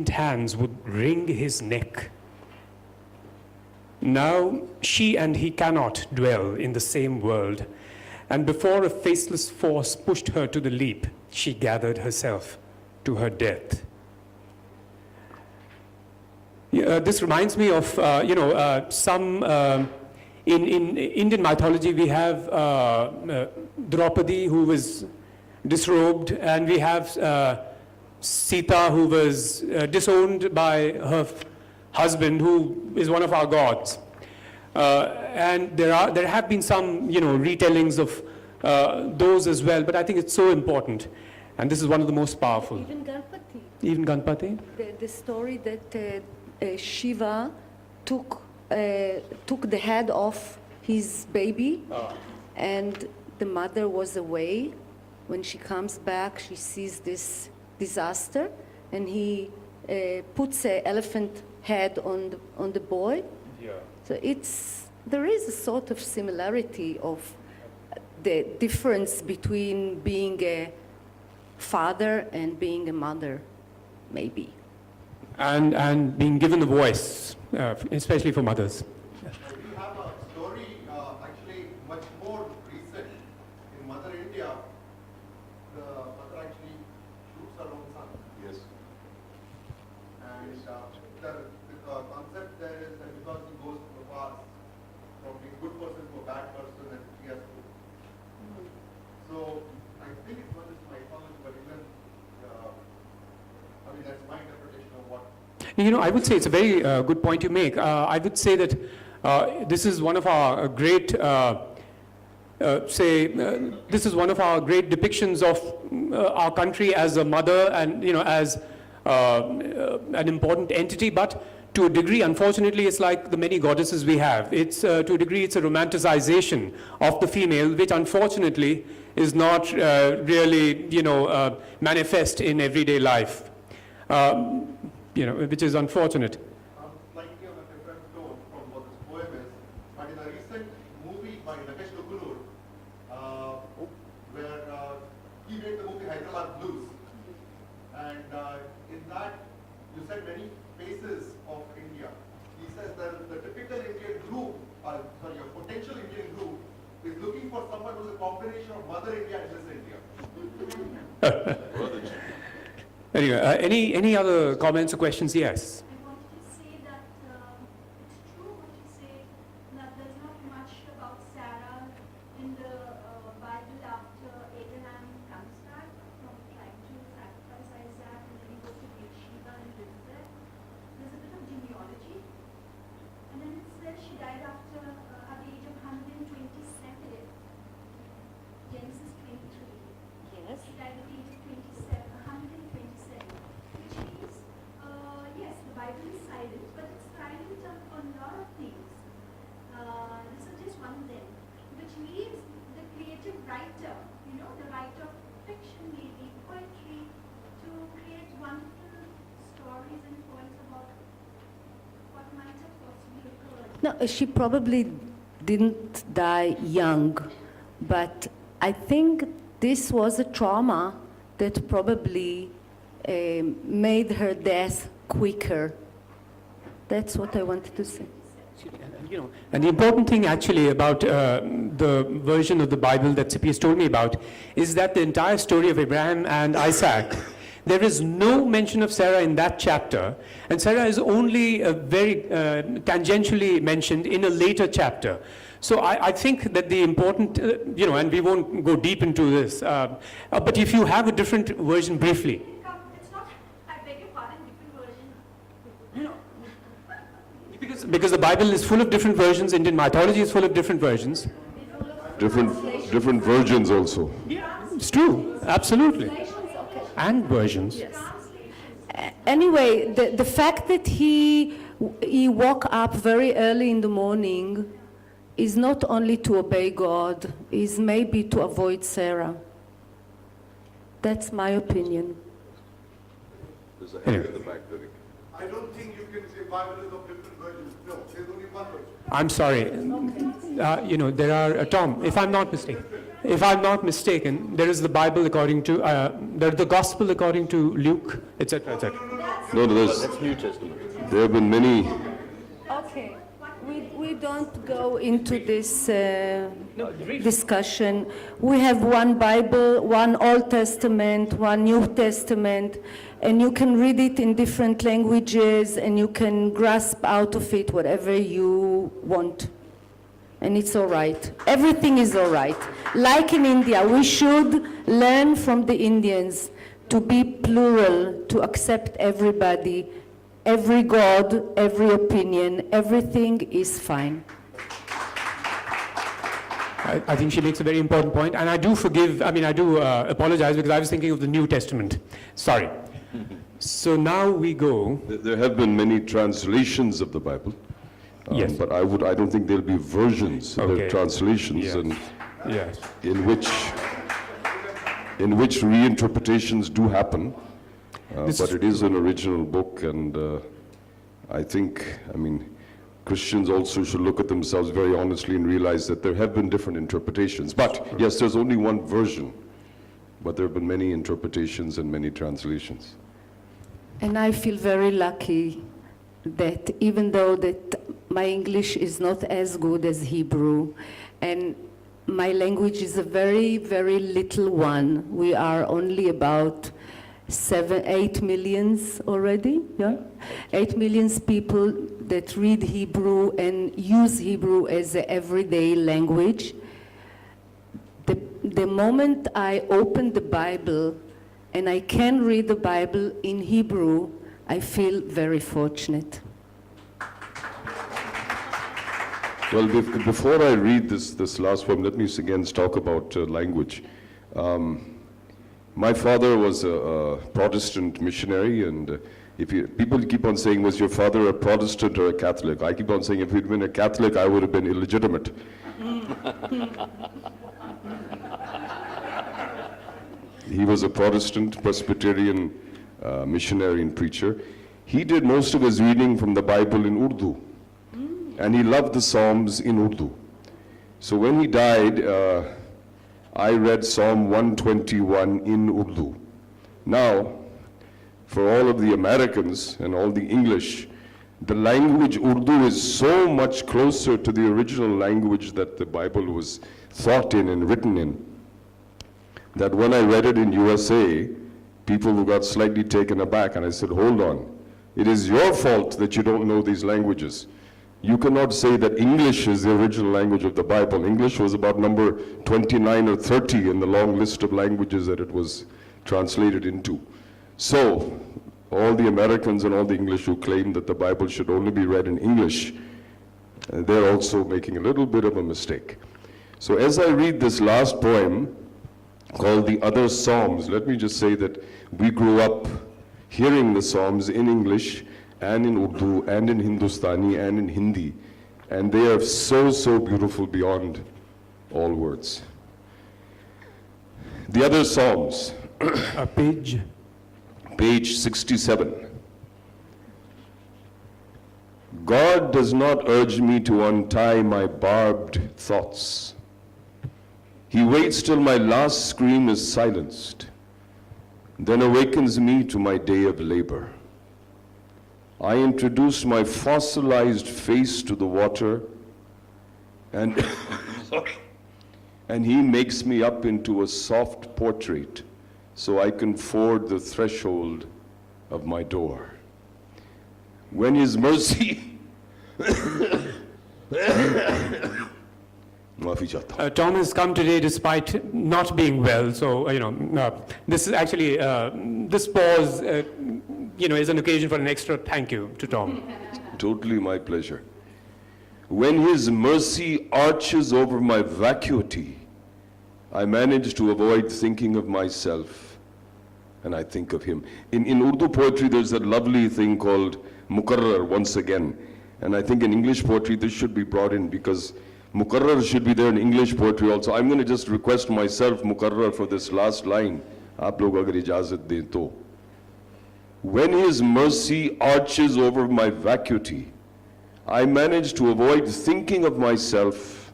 hands would wring his neck. Now she and he cannot dwell in the same world, and before a faceless force pushed her to the leap, she gathered herself to her death. This reminds me of, some, in Indian mythology we have Draupadi who was disrobed, and we have Sita who was disowned by her husband, who is one of our gods. And there have been some, retellings of those as well, but I think it's so important. And this is one of the most powerful. Even Ganpati. Even Ganpati? The story that Shiva took the head off his baby, and the mother was away. When she comes back, she sees this disaster, and he puts an elephant head on the boy. Yeah. So there is a sort of similarity of the difference between being a father and being a mother, maybe. And being given a voice, especially for mothers. We have a story, actually much more recent. In Mother India, the mother actually shoots her own son. Yes. And the concept there is that because he goes to the past, from being a good person to a bad person, and he has to. So I think it's not just mythology, but even, that's my interpretation of what. I would say it's a very good point you make. I would say that this is one of our great, this is one of our great depictions of our country as a mother and, as an important entity. But to a degree, unfortunately, it's like the many goddesses we have. It's to a degree, it's a romanticization of the female, which unfortunately is not really, manifest in everyday life. Which is unfortunate. Slightly on a different tone from what this poem is, but in a recent movie by Nagesh Lukunur, where he made the movie Hyderabad Blues, and in that you said many faces of India. He says that the typical Indian group, a potential Indian group, is looking for someone who's a combination of Mother India and Miss India. Anyway, any other comments or questions? Yes. I wanted to say that it's true what you say, that there's not much about Sarah in the Bible after Abraham comes back from trying to sacrifice Isaac, and then he goes to Beersheba and lives there. There's a bit of genealogy. And then it says she died at the age of 127. Genesis 23. Yes. She died at the age of 127, which means, yes, the Bible is silent, but it's silent on a lot of things. This is just one thing, which leaves the creative writer, the writer of fiction, maybe poetry, to create wonderful stories and poems about what might have possibly occurred. No, she probably didn't die young, but I think this was a trauma that probably made her death quicker. That's what I wanted to say. And the important thing actually about the version of the Bible that Tsippy has told me about is that the entire story of Abraham and Isaac, there is no mention of Sarah in that chapter, and Sarah is only very tangentially mentioned in a later chapter. So I think that the important, and we won't go deep into this, but if you have a different version briefly. It's not, I beg your pardon, different version. Because the Bible is full of different versions, Indian mythology is full of different versions. Different virgins also. Yeah, it's true, absolutely. And versions. Yes. Anyway, the fact that he woke up very early in the morning is not only to obey God, is maybe to avoid Sarah. That's my opinion. There's a hand in the back, Vivek. I don't think you can say Bible is of different versions. No, there's only one version. I'm sorry. There are, Tom, if I'm not mistaken, there is the Bible according to, there's the Gospel according to Luke, etc., etc. That's No, no, That's New Testament. there have been many. Okay, we don't go into this discussion. We have one Bible, one Old Testament, one New Testament, and you can read it in different languages, and you can grasp out of it whatever you want. And it's all right. Everything is all right. Like in India, we should learn from the Indians to be plural, to accept everybody, every God, every opinion, everything is fine. I think she makes a very important point, and I do apologize because I was thinking of the New Testament. Sorry. So now we go. There have been many translations of the Bible. Yes. But I don't think there'll be versions. Okay. There are translations Yes. and Yes. in which reinterpretations do happen. This But is- it is an original book, and I mean, Christians also should look at themselves very honestly and realize that there have been different interpretations. But yes, there's only one version, but there have been many interpretations and many translations. And I feel very lucky that even though that my English is not as good as Hebrew, and my language is a very, very little one. We are only about 8 millions already, yeah? 8 million people that read Hebrew and use Hebrew as an everyday language. The moment I open the Bible and I can read the Bible in Hebrew, I feel very fortunate. Well, before I read this last poem, let me again talk about language. My father was a Protestant missionary, and people keep on saying, was your father a Protestant or a Catholic? I keep on saying, if he'd been a Catholic, I would have been illegitimate. He was a Protestant, Presbyterian missionary and preacher. He did most of his reading from the Bible in Urdu, and he loved the Psalms in Urdu. So when he died, I read Psalm 121 in Urdu. Now, for all of the Americans and all the English, the language Urdu is so much closer to the original language that the Bible was thought in and written in, that when I read it in USA, people got slightly taken aback, and I said, hold on, it is your fault that you don't know these languages. You cannot say that English is the original language of the Bible. English was about number 29 or 30 in the long list of languages that it was translated into. So, all the Americans and all the English who claim that the Bible should only be read in English, they're also making a little bit of a mistake. So as I read this last poem called The Other Psalms, let me just say that we grew up hearing the Psalms in English and in Urdu, and in Hindustani, and in Hindi. And they are so, so beautiful beyond all words. The Other Psalms, page 67. God does not urge me to untie my barbed thoughts. He waits till my last scream is silenced, then awakens me to my day of labor. I introduce my fossilized face to the water, and he makes me up into a soft portrait so I can ford the threshold of my door. When his mercy Tom has come today despite not being well, so this is actually this pause is an occasion for an extra thank you to Tom. Totally my pleasure. When his mercy arches over my vacuity, I manage to avoid thinking of myself, and I think of him. In Urdu poetry, there's that lovely thing called mukarrar, once again. And I think in English poetry, this should be brought in, because mukarrar should be there in English poetry also. I'm going to just request myself mukarrar for this last line. Aap log agar ijazat dein to. When his mercy arches over my vacuity, I manage to avoid thinking of myself,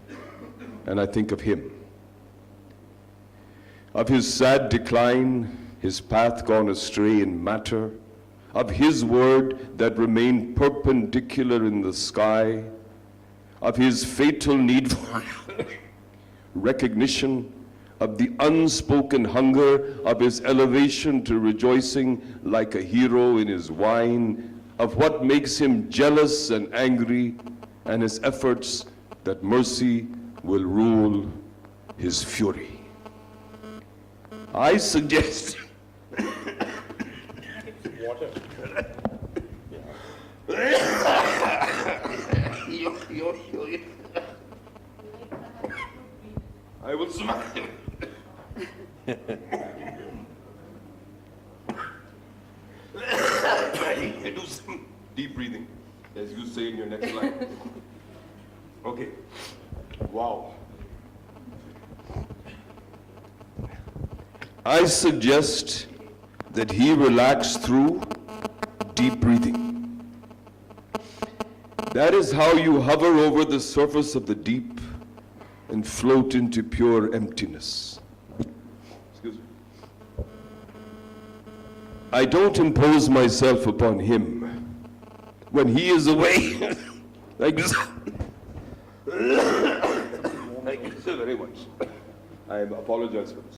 and I think of him. Of his sad decline, his path gone astray in matter, of His word that remained perpendicular in the sky, of His fatal need for recognition, of the unspoken hunger of His elevation to rejoicing like a hero in His wine, of what makes Him jealous and angry, and His efforts that mercy will rule His fury. I suggest I will smile. Do some deep breathing, as you say in your next line. Okay. Wow. I suggest that he relax through deep breathing. That is how you hover over the surface of the deep and float into pure emptiness. Excuse me. I don't impose myself upon him. When he is away, like this. Thank you so very much. I apologize for this.